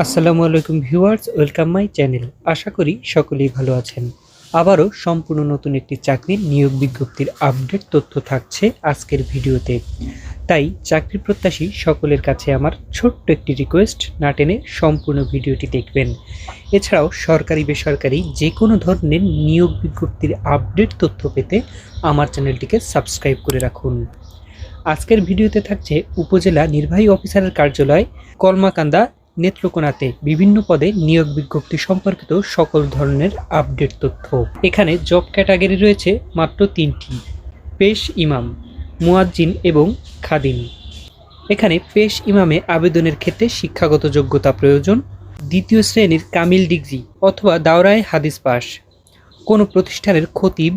আসসালামু আলাইকুম viewers, welcome my channel. আশা করি সকলেই ভালো আছেন। আবারও সম্পূর্ণ নতুন একটি চাকরির নিয়োগ বিজ্ঞপ্তির আপডেট তথ্য থাকছে আজকের ভিডিওতে। তাই চাকরি প্রত্যাশী সকলের কাছে আমার ছোট্ট একটি রিকোয়েস্ট, না টেনে সম্পূর্ণ ভিডিওটি দেখবেন। এছাড়াও সরকারি বেসরকারি যে কোনো ধরনের নিয়োগ বিজ্ঞপ্তির আপডেট তথ্য পেতে আমার চ্যানেলটিকে সাবস্ক্রাইব করে রাখুন। আজকের ভিডিওতে থাকছে উপজেলা নির্বাহী অফিসারের কার্যালয় কলমাকান্দা নেত্রকোনাতে বিভিন্ন পদে নিয়োগ বিজ্ঞপ্তি সম্পর্কিত সকল ধরনের আপডেট তথ্য। এখানে জব ক্যাটাগরি রয়েছে মাত্র 3টি: পেশ ইমাম, মুয়াজ্জিন এবং খাদিম। এখানে পেশ ইমামে আবেদনের ক্ষেত্রে শিক্ষাগত যোগ্যতা প্রয়োজন। দ্বিতীয় শ্রেণীর কামিল ডিগ্রি অথবা দাওরায়ে হাদিস পাস, কোনো প্রতিষ্ঠানের খতিব,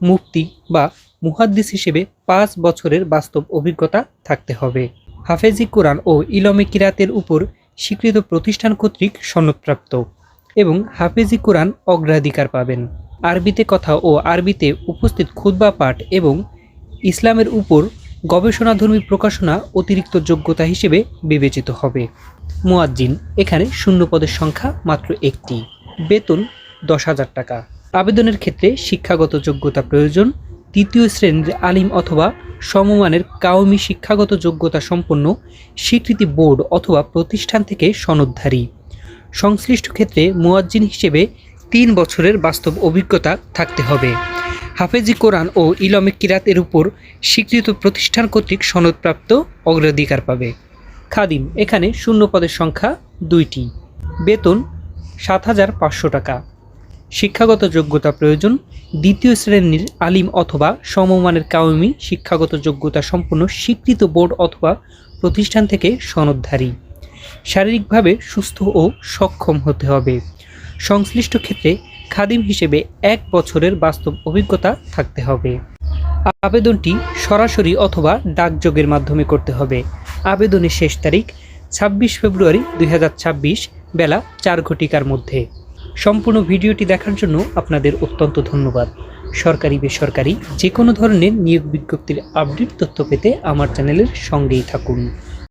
মুফতি বা মুহাদ্দিস হিসেবে 5 বছরের বাস্তব অভিজ্ঞতা থাকতে হবে। হাফেজি কোরআন ও ইলমে কিরাতের উপর স্বীকৃত প্রতিষ্ঠান কর্তৃক সনদপ্রাপ্ত এবং হাফেজি কোরআন অগ্রাধিকার পাবেন। আরবিতে কথা ও আরবিতে উপস্থিত খুতবা পাঠ এবং ইসলামের উপর গবেষণাধর্মী প্রকাশনা অতিরিক্ত যোগ্যতা হিসেবে বিবেচিত হবে। মুয়াজ্জিন, এখানে শূন্য পদের সংখ্যা মাত্র 1টি, বেতন 10,000 টাকা। আবেদনের ক্ষেত্রে শিক্ষাগত যোগ্যতা প্রয়োজন। তৃতীয় শ্রেণীর আলিম অথবা সমমানের কাওমি শিক্ষাগত যোগ্যতা সম্পন্ন স্বীকৃতি বোর্ড অথবা প্রতিষ্ঠান থেকে সনদধারী। সংশ্লিষ্ট ক্ষেত্রে মুয়াজ্জিন হিসেবে 3 বছরের বাস্তব অভিজ্ঞতা থাকতে হবে। হাফেজি কোরআন ও ইলমে কিরাতের উপর স্বীকৃত প্রতিষ্ঠান কর্তৃক সনদপ্রাপ্ত অগ্রাধিকার পাবে। খাদিম, এখানে শূন্য পদের সংখ্যা 2টি, বেতন 7,500 টাকা। শিক্ষাগত যোগ্যতা প্রয়োজন। দ্বিতীয় শ্রেণীর আলিম অথবা সমমানের কাওমি শিক্ষাগত যোগ্যতা সম্পন্ন স্বীকৃত বোর্ড অথবা প্রতিষ্ঠান থেকে সনদধারী। শারীরিকভাবে সুস্থ ও সক্ষম হতে হবে। সংশ্লিষ্ট ক্ষেত্রে খাদিম হিসেবে 1 বছরের বাস্তব অভিজ্ঞতা থাকতে হবে। আবেদনটি সরাসরি অথবা ডাকযোগের মাধ্যমে করতে হবে। আবেদনের শেষ তারিখ 26 ফেব্রুয়ারি 2026 বেলা 4 ঘটিকার মধ্যে। সম্পূর্ণ ভিডিওটি দেখার জন্য আপনাদের অত্যন্ত ধন্যবাদ। সরকারি বেসরকারি যে কোনো ধরনের নিয়োগ বিজ্ঞপ্তির আপডেট তথ্য পেতে আমার চ্যানেলের সঙ্গেই থাকুন।